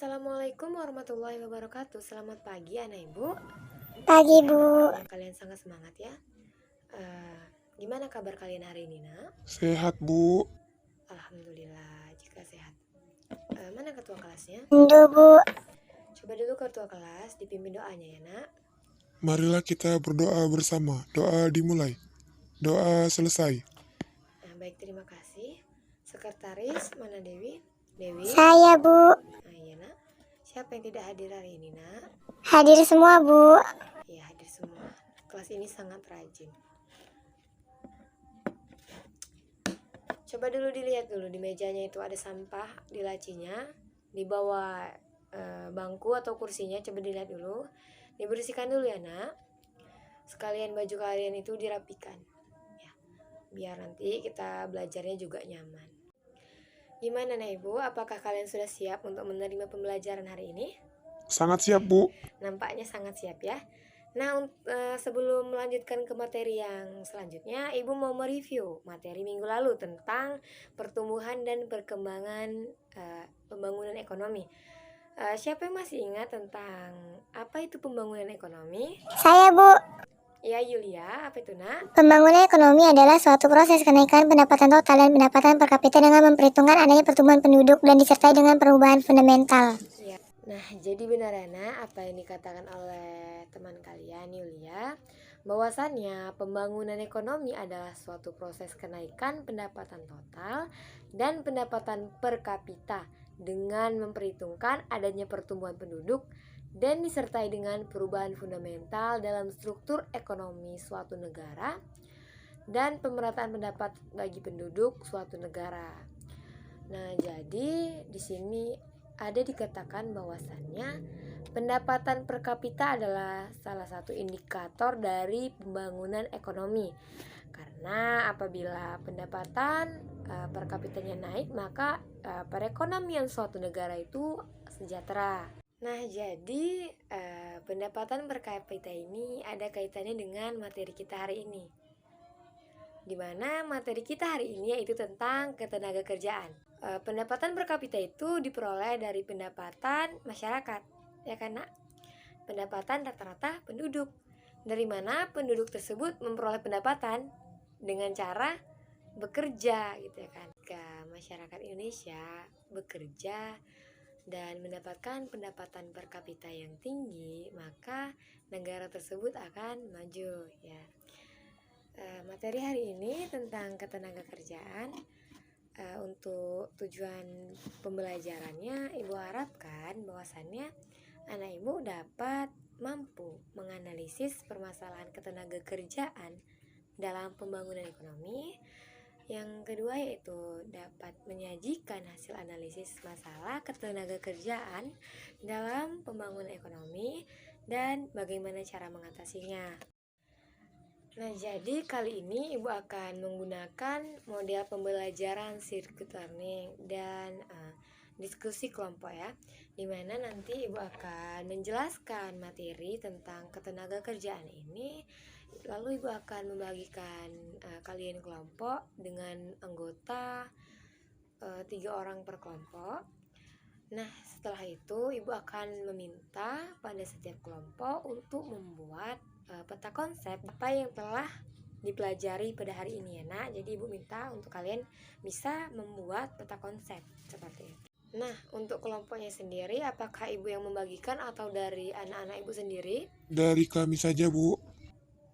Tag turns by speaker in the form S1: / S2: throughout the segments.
S1: Assalamualaikum warahmatullahi wabarakatuh. Selamat pagi anak ibu.
S2: Pagi, Bu.
S1: Kalian sangat semangat ya. Eh, Gimana kabar kalian hari ini nak?
S3: Sehat, Bu.
S1: Alhamdulillah jika sehat. Mana ketua kelasnya?
S2: Indo, Bu.
S1: Coba dulu ketua kelas dipimpin doanya ya nak.
S3: Marilah kita berdoa bersama. Doa dimulai. Doa selesai.
S1: Baik, terima kasih. Sekretaris mana Dewi? Dewi?
S2: Saya, Bu.
S1: Iya nak. Siapa yang tidak hadir hari ini nak?
S2: Hadir semua, Bu.
S1: Iya hadir semua. Kelas ini sangat rajin. Coba dulu dilihat dulu di mejanya itu ada sampah di lacinya, di bawah bangku atau kursinya. Coba dilihat dulu, dibersihkan dulu ya nak. Sekalian baju kalian itu dirapikan ya, biar nanti kita belajarnya juga nyaman. Gimana nah ibu, apakah kalian sudah siap untuk menerima pembelajaran hari ini?
S3: Sangat siap, Bu.
S1: Nampaknya sangat siap ya. Nah, sebelum melanjutkan ke materi yang selanjutnya, Ibu mau mereview materi minggu lalu tentang pertumbuhan dan perkembangan pembangunan ekonomi. Siapa yang masih ingat tentang apa itu pembangunan ekonomi?
S2: Saya, Bu.
S1: Ya, Yulia, apa itu nak?
S2: Pembangunan ekonomi adalah suatu proses kenaikan pendapatan total dan pendapatan per kapita dengan memperhitungkan adanya pertumbuhan penduduk dan disertai dengan perubahan fundamental.
S1: Ya. Nah, jadi benar Ana apa yang dikatakan oleh teman kalian Yulia, bahwasannya pembangunan ekonomi adalah suatu proses kenaikan pendapatan total dan pendapatan per kapita dengan memperhitungkan adanya pertumbuhan penduduk dan disertai dengan perubahan fundamental dalam struktur ekonomi suatu negara dan pemerataan pendapat bagi penduduk suatu negara. Nah, jadi di sini ada dikatakan bahwasannya pendapatan per kapita adalah salah satu indikator dari pembangunan ekonomi. Karena apabila pendapatan per kapitanya naik, maka perekonomian suatu negara itu sejahtera. Nah, jadi pendapatan per kapita ini ada kaitannya dengan materi kita hari ini. Di mana materi kita hari ini yaitu tentang ketenaga kerjaan. Pendapatan per kapita itu diperoleh dari pendapatan masyarakat, ya kan nak? Pendapatan rata-rata penduduk. Dari mana penduduk tersebut memperoleh pendapatan? Dengan cara bekerja, gitu ya kan? Ke masyarakat Indonesia bekerja dan mendapatkan pendapatan per kapita yang tinggi, maka negara tersebut akan maju, ya. Materi hari ini tentang ketenaga kerjaan. Untuk tujuan pembelajarannya, Ibu harapkan bahwasannya anak Ibu dapat mampu menganalisis permasalahan ketenaga kerjaan dalam pembangunan ekonomi. Yang kedua yaitu dapat menyajikan hasil analisis masalah ketenaga kerjaan dalam pembangunan ekonomi dan bagaimana cara mengatasinya. Nah, jadi kali ini Ibu akan menggunakan model pembelajaran circuit learning dan diskusi kelompok ya, dimana nanti Ibu akan menjelaskan materi tentang ketenaga kerjaan ini. Lalu Ibu akan membagikan kalian kelompok dengan anggota 3 orang per kelompok. Nah, setelah itu Ibu akan meminta pada setiap kelompok untuk membuat peta konsep apa yang telah dipelajari pada hari ini ya nak. Jadi Ibu minta untuk kalian bisa membuat peta konsep seperti itu. Nah, untuk kelompoknya sendiri, apakah Ibu yang membagikan atau dari anak-anak Ibu sendiri?
S3: Dari kami saja, Bu.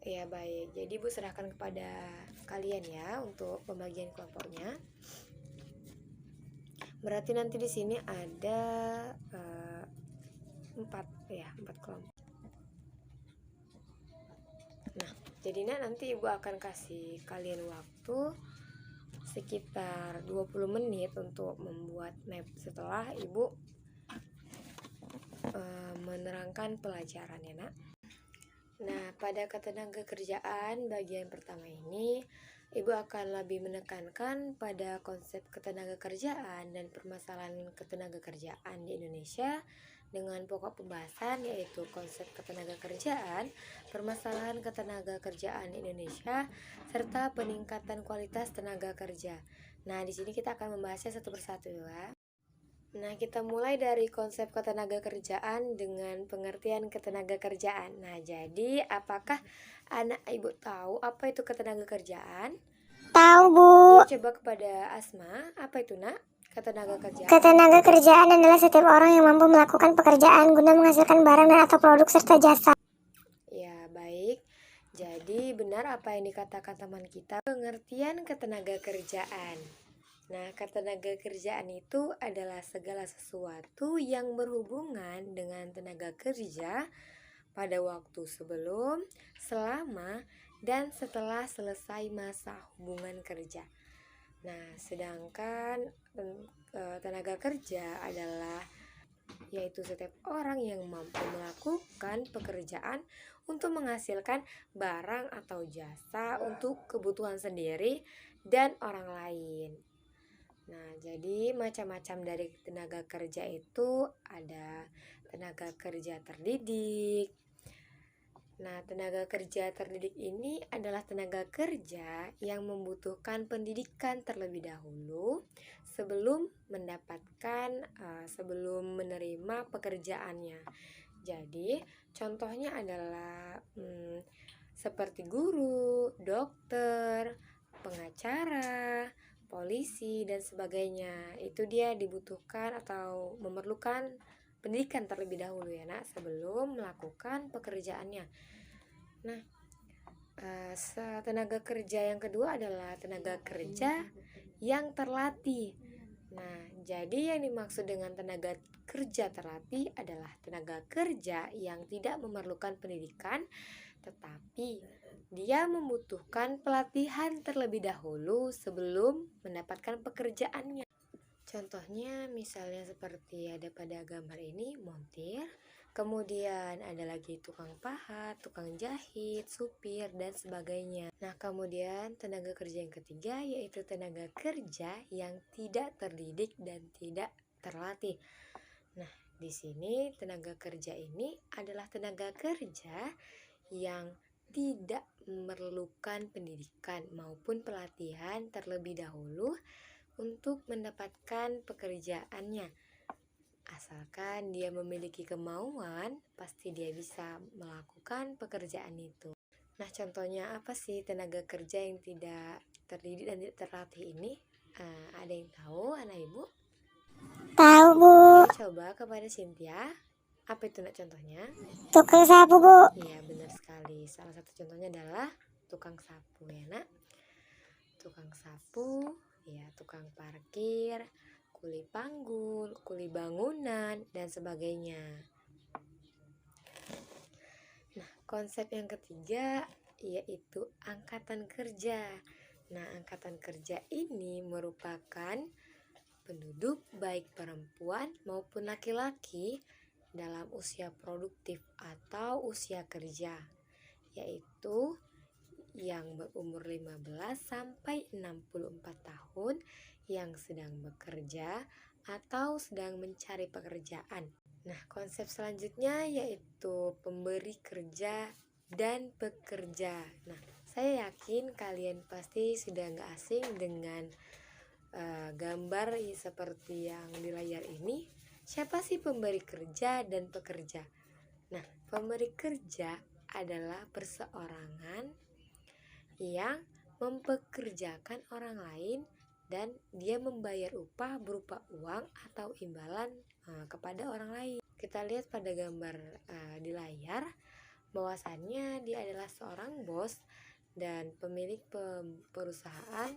S1: Ya baik, jadi Ibu serahkan kepada kalian ya untuk pembagian kelompoknya. Berarti nanti di sini ada 4 kelompok. Nah, jadi nanti Ibu akan kasih kalian waktu sekitar 20 menit untuk membuat map setelah Ibu menerangkan pelajaran ya nak. Nah, pada ketenaga kerjaan bagian pertama ini Ibu akan lebih menekankan pada konsep ketenaga kerjaan dan permasalahan ketenaga kerjaan di Indonesia dengan pokok pembahasan yaitu konsep ketenaga kerjaan, permasalahan ketenaga kerjaan di Indonesia, serta peningkatan kualitas tenaga kerja. Nah, di sini kita akan membahasnya satu persatu ya. Nah, kita mulai dari konsep ketenaga kerjaan dengan pengertian ketenaga kerjaan. Nah, jadi apakah anak ibu tahu apa itu ketenaga kerjaan?
S2: Tahu, Bu.
S1: Ya, coba kepada Asma, apa itu nak? Ketenaga kerjaan.
S2: Ketenaga kerjaan adalah setiap orang yang mampu melakukan pekerjaan guna menghasilkan barang dan atau produk serta jasa.
S1: Ya, baik. Jadi benar apa yang dikatakan teman kita, pengertian ketenaga kerjaan. Nah, ketenaga kerjaan itu adalah segala sesuatu yang berhubungan dengan tenaga kerja pada waktu sebelum, selama, dan setelah selesai masa hubungan kerja. Nah, sedangkan tenaga kerja adalah yaitu setiap orang yang mampu melakukan pekerjaan untuk menghasilkan barang atau jasa untuk kebutuhan sendiri dan orang lain. Nah, jadi macam-macam dari tenaga kerja itu ada tenaga kerja terdidik. Nah, tenaga kerja terdidik ini adalah tenaga kerja yang membutuhkan pendidikan terlebih dahulu sebelum sebelum menerima pekerjaannya. Jadi, contohnya adalah seperti guru, dokter, pengacara, polisi, dan sebagainya. Itu dia dibutuhkan atau memerlukan pendidikan terlebih dahulu ya nak, sebelum melakukan pekerjaannya. Nah, tenaga kerja yang kedua adalah tenaga kerja yang terlatih. Nah, jadi yang dimaksud dengan tenaga kerja terlatih adalah tenaga kerja yang tidak memerlukan pendidikan, tetapi dia membutuhkan pelatihan terlebih dahulu sebelum mendapatkan pekerjaannya. Contohnya misalnya seperti ada pada gambar ini, montir, kemudian ada lagi tukang pahat, tukang jahit, supir, dan sebagainya. Nah, kemudian tenaga kerja yang ketiga yaitu tenaga kerja yang tidak terdidik dan tidak terlatih. Nah, di sini tenaga kerja ini adalah tenaga kerja yang tidak memerlukan pendidikan maupun pelatihan terlebih dahulu untuk mendapatkan pekerjaannya. Asalkan dia memiliki kemauan, pasti dia bisa melakukan pekerjaan itu. Nah, contohnya apa sih tenaga kerja yang tidak terdidik dan tidak terlatih ini? Ada yang tahu, anak ibu?
S2: Tahu, Bu.
S1: Oke, coba kepada Cynthia. Apa itu nak contohnya?
S2: Tukang sapu, Bu.
S1: Iya, benar sekali. Salah satu contohnya adalah tukang sapu ya nak. Tukang sapu, ya tukang parkir, kuli panggul, kuli bangunan, dan sebagainya. Nah, konsep yang ketiga yaitu angkatan kerja. Nah, angkatan kerja ini merupakan penduduk baik perempuan maupun laki-laki dalam usia produktif atau usia kerja, yaitu yang berumur 15 sampai 64 tahun yang sedang bekerja atau sedang mencari pekerjaan. Nah, konsep selanjutnya yaitu pemberi kerja dan pekerja. Nah, saya yakin kalian pasti sudah nggak asing dengan gambar seperti yang di layar ini. Siapa sih pemberi kerja dan pekerja? Nah, pemberi kerja adalah perseorangan yang mempekerjakan orang lain dan dia membayar upah berupa uang atau imbalan kepada orang lain. Kita lihat pada gambar di layar bahwasannya dia adalah seorang bos dan pemilik perusahaan.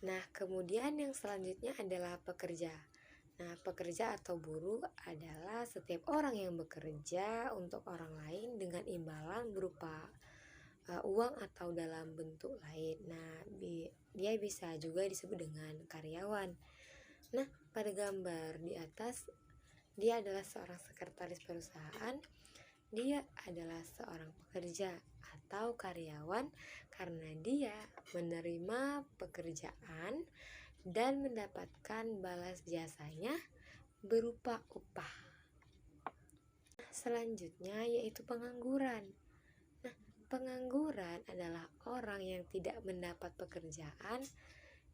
S1: Nah, kemudian yang selanjutnya adalah pekerja. Nah, pekerja atau buruh adalah setiap orang yang bekerja untuk orang lain dengan imbalan berupa uang atau dalam bentuk lain. Nah, dia bisa juga disebut dengan karyawan. Nah, pada gambar di atas, dia adalah seorang sekretaris perusahaan. Dia adalah seorang pekerja atau karyawan karena dia menerima pekerjaan dan mendapatkan balas jasanya berupa upah. Selanjutnya yaitu pengangguran. Nah, pengangguran adalah orang yang tidak mendapat pekerjaan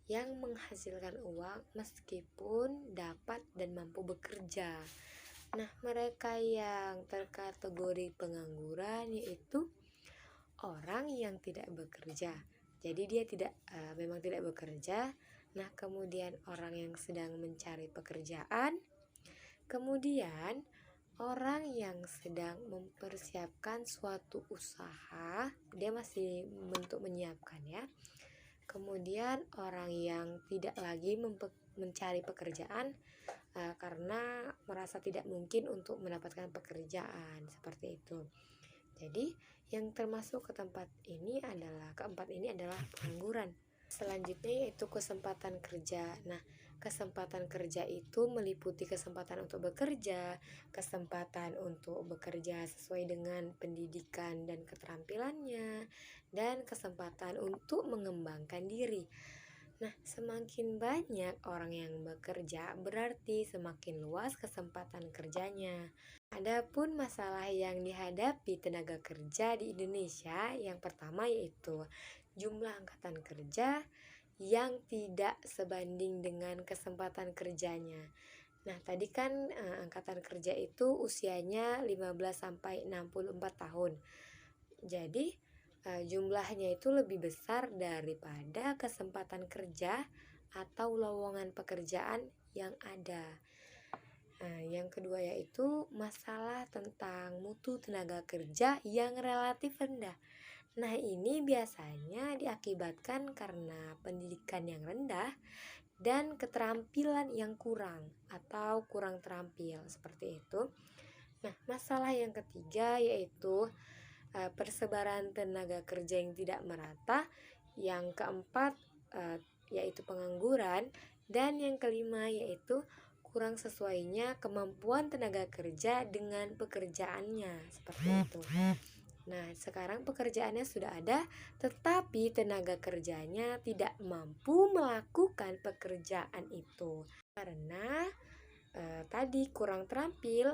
S1: yang menghasilkan uang meskipun dapat dan mampu bekerja. Nah, mereka yang terkategori pengangguran yaitu orang yang tidak bekerja. Jadi dia memang tidak bekerja. Nah, kemudian orang yang sedang mencari pekerjaan, kemudian orang yang sedang mempersiapkan suatu usaha, dia masih untuk menyiapkan ya. Kemudian orang yang tidak lagi mencari pekerjaan karena merasa tidak mungkin untuk mendapatkan pekerjaan, seperti itu. Jadi yang termasuk keempat ini adalah pengangguran. Selanjutnya yaitu kesempatan kerja. Nah, kesempatan kerja itu meliputi kesempatan untuk bekerja, kesempatan untuk bekerja sesuai dengan pendidikan dan keterampilannya, dan kesempatan untuk mengembangkan diri. Nah, semakin banyak orang yang bekerja, berarti semakin luas kesempatan kerjanya. Adapun masalah yang dihadapi tenaga kerja di Indonesia, yang pertama yaitu jumlah angkatan kerja yang tidak sebanding dengan kesempatan kerjanya. Nah, tadi kan angkatan kerja itu usianya 15 sampai 64 tahun. Jadi jumlahnya itu lebih besar daripada kesempatan kerja atau lowongan pekerjaan yang ada. Nah, yang kedua yaitu masalah tentang mutu tenaga kerja yang relatif rendah. Nah, ini biasanya diakibatkan karena pendidikan yang rendah dan keterampilan yang kurang atau kurang terampil, seperti itu. Nah, masalah yang ketiga yaitu persebaran tenaga kerja yang tidak merata. Yang keempat yaitu pengangguran, dan yang kelima yaitu kurang sesuainya kemampuan tenaga kerja dengan pekerjaannya, seperti itu. Nah, sekarang pekerjaannya sudah ada, tetapi tenaga kerjanya tidak mampu melakukan pekerjaan itu karena tadi kurang terampil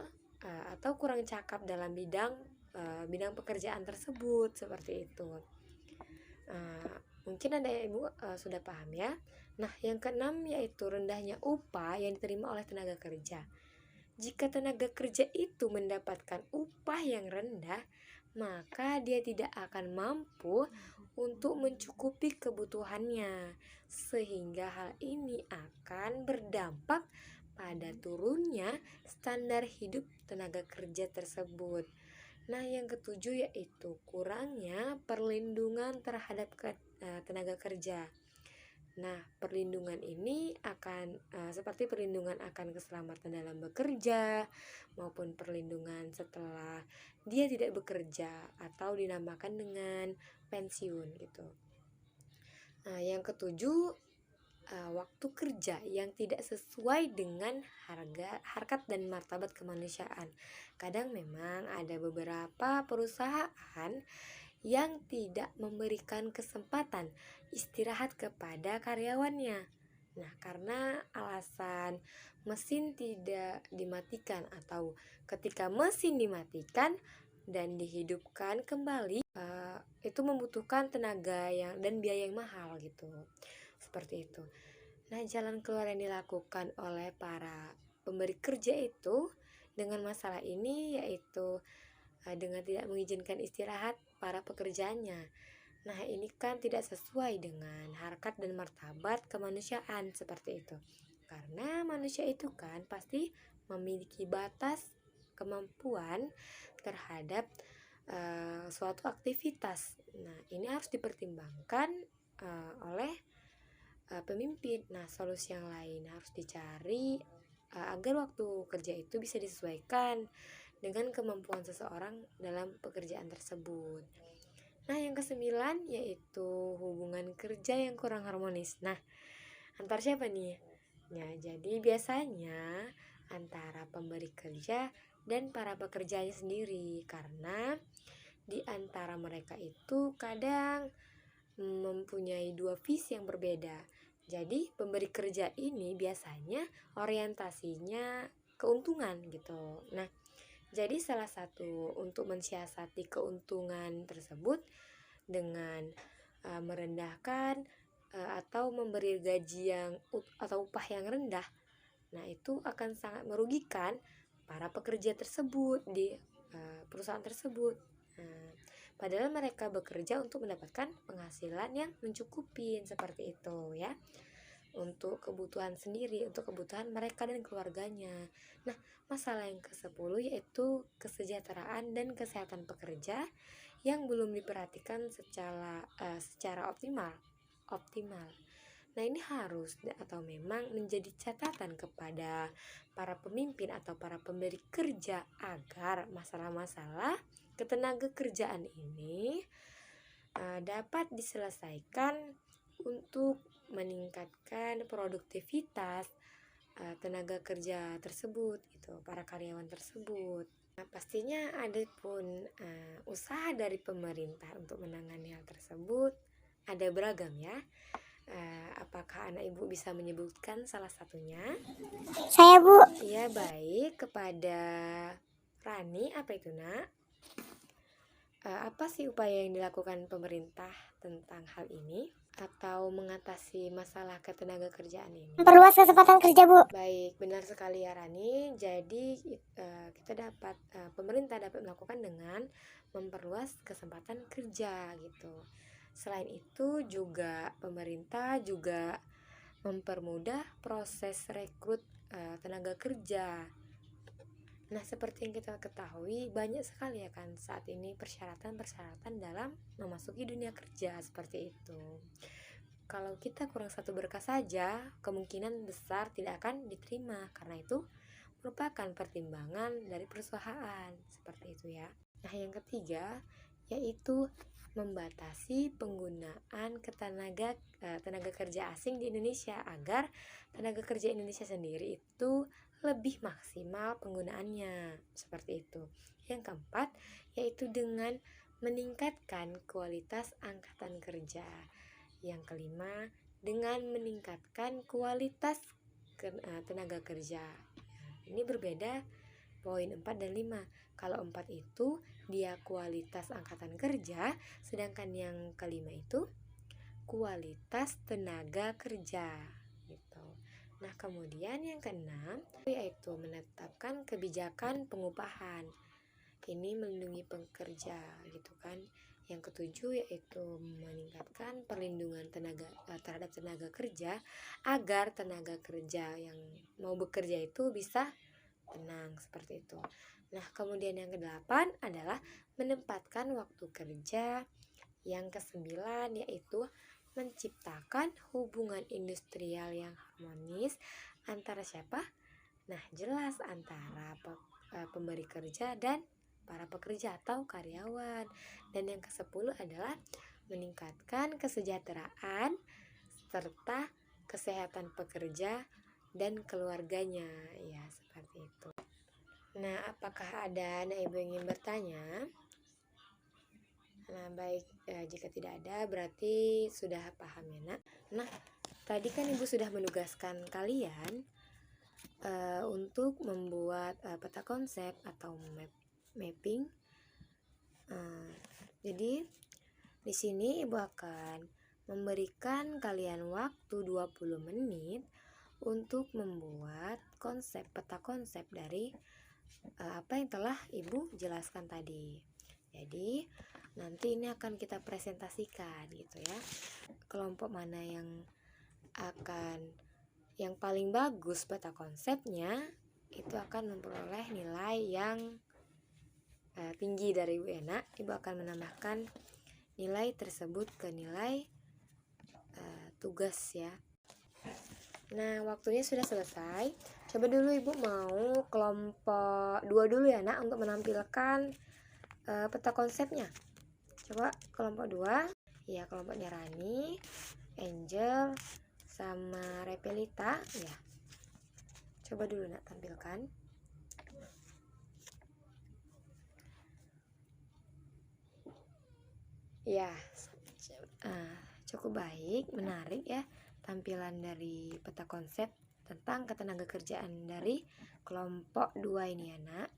S1: atau kurang cakap dalam bidang pekerjaan tersebut, seperti itu. Mungkin ada ibu sudah paham ya. Nah, yang keenam yaitu rendahnya upah yang diterima oleh tenaga kerja. Jika tenaga kerja itu mendapatkan upah yang rendah, maka dia tidak akan mampu untuk mencukupi kebutuhannya, sehingga hal ini akan berdampak pada turunnya standar hidup tenaga kerja tersebut. Nah, yang ketujuh yaitu kurangnya perlindungan terhadap tenaga kerja. Nah, perlindungan ini akan seperti perlindungan akan keselamatan dalam bekerja maupun perlindungan setelah dia tidak bekerja atau dinamakan dengan pensiun gitu. Nah, yang ketujuh waktu kerja yang tidak sesuai dengan harkat dan martabat kemanusiaan. Kadang memang ada beberapa perusahaan yang tidak memberikan kesempatan istirahat kepada karyawannya. Nah, karena alasan mesin tidak dimatikan atau ketika mesin dimatikan dan dihidupkan kembali, itu membutuhkan tenaga dan biaya yang mahal gitu. Seperti itu. Nah, jalan keluar yang dilakukan oleh para pemberi kerja itu dengan masalah ini yaitu dengan tidak mengizinkan istirahat para pekerjanya. Nah, ini kan tidak sesuai dengan harkat dan martabat kemanusiaan, seperti itu. Karena manusia itu kan pasti memiliki batas kemampuan terhadap suatu aktivitas. Nah, ini harus dipertimbangkan oleh pemimpin. Nah, solusi yang lain harus dicari agar waktu kerja itu bisa disesuaikan dengan kemampuan seseorang dalam pekerjaan tersebut. Nah, yang kesembilan yaitu hubungan kerja yang kurang harmonis. Nah, antar siapa nih? Ya, jadi biasanya antara pemberi kerja dan para pekerjanya sendiri, karena di antara mereka itu kadang mempunyai dua visi yang berbeda. Jadi pemberi kerja ini biasanya orientasinya keuntungan gitu. Nah, jadi salah satu untuk mensiasati keuntungan tersebut dengan merendahkan atau memberi gaji atau upah yang rendah, nah itu akan sangat merugikan para pekerja tersebut di perusahaan tersebut. Nah, padahal mereka bekerja untuk mendapatkan penghasilan yang mencukupi seperti itu ya, untuk kebutuhan sendiri, untuk kebutuhan mereka dan keluarganya. Nah, masalah yang ke-10 yaitu kesejahteraan dan kesehatan pekerja yang belum diperhatikan secara optimal. Nah, ini harus atau memang menjadi catatan kepada para pemimpin atau para pemberi kerja agar masalah-masalah ketenaga kerjaan ini dapat diselesaikan untuk meningkatkan produktivitas tenaga kerja tersebut gitu, para karyawan tersebut. Nah, pastinya ada pun usaha dari pemerintah untuk menangani hal tersebut ada beragam ya. Apakah anak ibu bisa menyebutkan salah satunya?
S2: Saya, Bu.
S1: Iya, baik. Kepada Rani, apa itu nak? Apa sih upaya yang dilakukan pemerintah tentang hal ini atau mengatasi masalah ketenaga kerjaan ini?
S2: Memperluas kesempatan kerja, Bu.
S1: Baik, benar sekali ya Rani. Jadi pemerintah dapat melakukan dengan memperluas kesempatan kerja gitu. Selain itu juga pemerintah juga mempermudah proses rekrut tenaga kerja. Nah, seperti yang kita ketahui, banyak sekali ya kan saat ini persyaratan-persyaratan dalam memasuki dunia kerja seperti itu. Kalau kita kurang satu berkas saja, kemungkinan besar tidak akan diterima, karena itu merupakan pertimbangan dari perusahaan seperti itu ya. Nah, yang ketiga yaitu membatasi penggunaan tenaga kerja asing di Indonesia agar tenaga kerja Indonesia sendiri itu lebih maksimal penggunaannya seperti itu. Yang keempat yaitu dengan meningkatkan kualitas angkatan kerja. Yang kelima dengan meningkatkan kualitas tenaga kerja. Ini berbeda poin 4 dan 5. Kalau 4 itu dia kualitas angkatan kerja, sedangkan yang kelima itu kualitas tenaga kerja gitu. Nah, kemudian yang keenam yaitu menetapkan kebijakan pengupahan. Ini melindungi pekerja gitu kan. Yang ketujuh yaitu meningkatkan perlindungan terhadap tenaga kerja agar tenaga kerja yang mau bekerja itu bisa tenang seperti itu. Nah, kemudian yang kedelapan adalah menempatkan waktu kerja. Yang kesembilan yaitu menciptakan hubungan industrial yang harmonis antara siapa? Nah, jelas antara pemberi kerja dan para pekerja atau karyawan. Dan yang ke-10 adalah meningkatkan kesejahteraan serta kesehatan pekerja dan keluarganya, ya seperti itu. Nah, apakah ada anak ibu yang ingin bertanya? Nah, baik, jika tidak ada berarti sudah paham ya nak. Nah, tadi kan ibu sudah menugaskan kalian untuk membuat peta konsep atau mapping. Jadi di sini ibu akan memberikan kalian waktu 20 menit untuk membuat peta konsep dari apa yang telah ibu jelaskan tadi. Jadi nanti ini akan kita presentasikan gitu ya. Kelompok mana yang paling bagus peta konsepnya itu akan memperoleh nilai yang tinggi dari ibu enak. Ibu akan menambahkan nilai tersebut ke nilai tugas ya. Nah, waktunya sudah selesai. Coba dulu ibu mau kelompok 2 dulu ya nak untuk menampilkan peta konsepnya. Coba kelompok 2. Ya, kelompoknya Rani, Angel, sama Repelita ya. Coba dulu nak tampilkan. Ya, cukup baik, menarik ya tampilan dari peta konsep tentang ketenaga kerjaan dari kelompok 2 ini ya nak.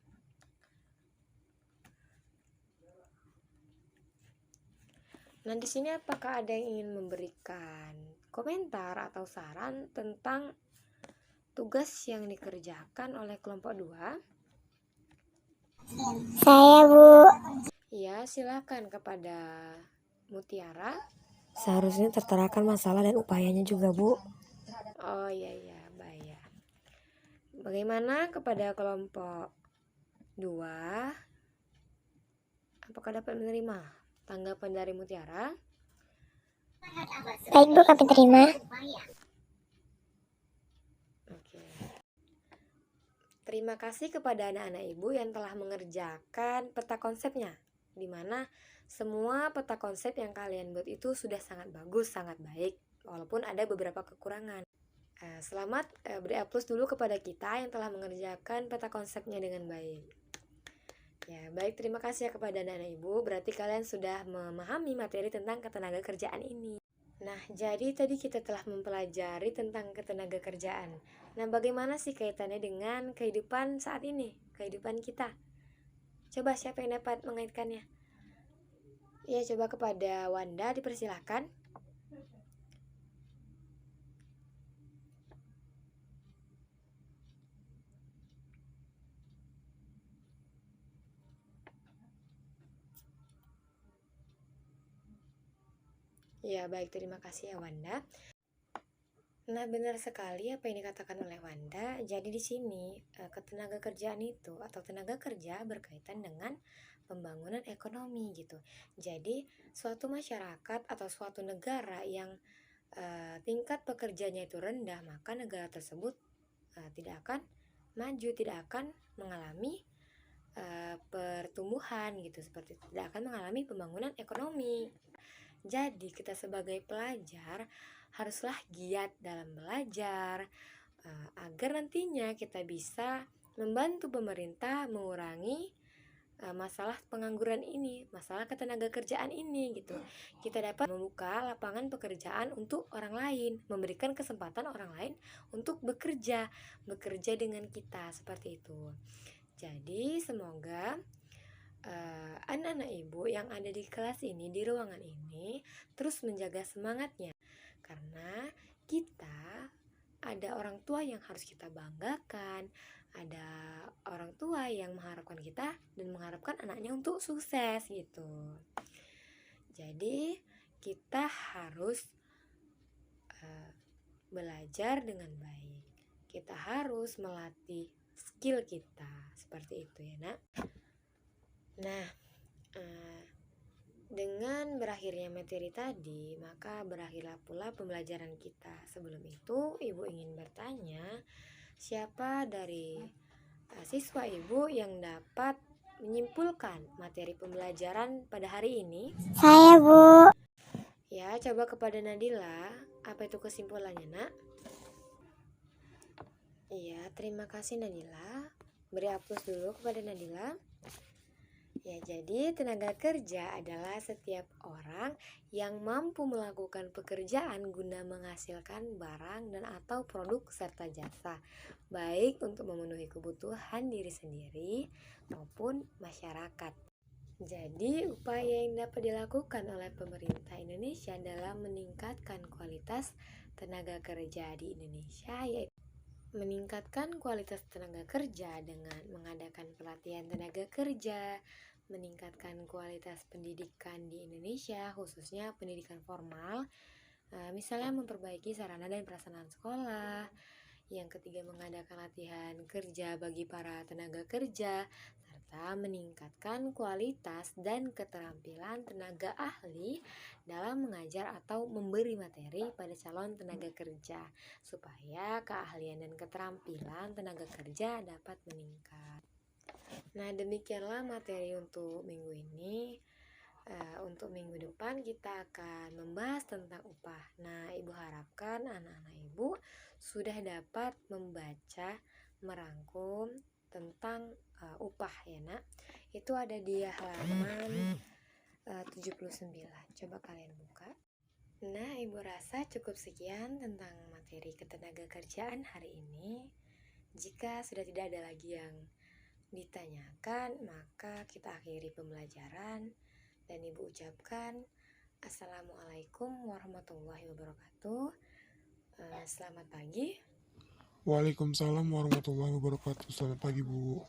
S1: Nah, di sini apakah ada yang ingin memberikan komentar atau saran tentang tugas yang dikerjakan oleh kelompok 2?
S2: Saya, Bu.
S1: Ya, silakan kepada Mutiara. Seharusnya terterakan masalah dan upayanya juga, Bu. Oh iya, baik. Bagaimana kepada kelompok 2? Apakah dapat menerima tanggapan dari Mutiara?
S2: Baik, Bu, kami terima.
S1: Oke. Terima kasih kepada anak-anak ibu yang telah mengerjakan peta konsepnya, di mana semua peta konsep yang kalian buat itu sudah sangat bagus, sangat baik, walaupun ada beberapa kekurangan. Selamat beri aplaus dulu kepada kita yang telah mengerjakan peta konsepnya dengan baik. Ya, baik, terima kasih ya kepada anak-anak ibu. Berarti kalian sudah memahami materi tentang ketenaga kerjaan ini. Nah, jadi tadi kita telah mempelajari tentang ketenaga kerjaan. Nah, bagaimana sih kaitannya dengan kehidupan saat ini, kehidupan kita? Coba siapa yang dapat mengaitkannya? Ya, coba kepada Wanda dipersilahkan. Ya, baik, terima kasih ya Wanda. Nah, benar sekali apa yang dikatakan oleh Wanda. Jadi di sini ketenaga kerjaan itu atau tenaga kerja berkaitan dengan pembangunan ekonomi gitu. Jadi suatu masyarakat atau suatu negara yang tingkat pekerjanya itu rendah, maka negara tersebut tidak akan maju, tidak akan mengalami pertumbuhan gitu, seperti itu. Tidak akan mengalami pembangunan ekonomi. Jadi kita sebagai pelajar haruslah giat dalam belajar agar nantinya kita bisa membantu pemerintah mengurangi masalah pengangguran ini, masalah ketenaga kerjaan ini gitu. Kita dapat membuka lapangan pekerjaan untuk orang lain, memberikan kesempatan orang lain untuk bekerja dengan kita, seperti itu. Jadi semoga anak-anak ibu yang ada di kelas ini, di ruangan ini, terus menjaga semangatnya, karena kita ada orang tua yang harus kita banggakan, ada orang tua yang mengharapkan kita dan mengharapkan anaknya untuk sukses gitu. Jadi kita harus belajar dengan baik, kita harus melatih skill kita, seperti itu ya nak. Nah, dengan berakhirnya materi tadi, maka berakhirlah pula pembelajaran kita. Sebelum itu, ibu ingin bertanya, siapa dari siswa ibu yang dapat menyimpulkan materi pembelajaran pada hari ini?
S2: Saya, Bu.
S1: Ya, coba kepada Nadila, apa itu kesimpulannya, nak? Iya, terima kasih Nadila. Beri aplaus dulu kepada Nadila. Ya, jadi tenaga kerja adalah setiap orang yang mampu melakukan pekerjaan guna menghasilkan barang dan atau produk serta jasa, baik untuk memenuhi kebutuhan diri sendiri maupun masyarakat. Jadi, upaya yang dapat dilakukan oleh pemerintah Indonesia dalam meningkatkan kualitas tenaga kerja di Indonesia yaitu meningkatkan kualitas tenaga kerja dengan mengadakan pelatihan tenaga kerja, meningkatkan kualitas pendidikan di Indonesia, khususnya pendidikan formal, misalnya memperbaiki sarana dan prasarana sekolah. Yang ketiga, mengadakan latihan kerja bagi para tenaga kerja, serta meningkatkan kualitas dan keterampilan tenaga ahli dalam mengajar atau memberi materi pada calon tenaga kerja, supaya keahlian dan keterampilan tenaga kerja dapat meningkat. Nah, demikianlah materi untuk minggu ini. Untuk minggu depan kita akan membahas tentang upah. Nah, ibu harapkan anak-anak ibu sudah dapat membaca, merangkum tentang upah ya nak. Itu ada di halaman 79. Coba kalian buka. Nah, ibu rasa cukup sekian tentang materi ketenaga kerjaan hari ini. Jika sudah tidak ada lagi yang ditanyakan, maka kita akhiri pembelajaran dan ibu ucapkan Assalamualaikum warahmatullahi wabarakatuh. Selamat pagi.
S3: Waalaikumsalam warahmatullahi wabarakatuh. Selamat pagi, Bu.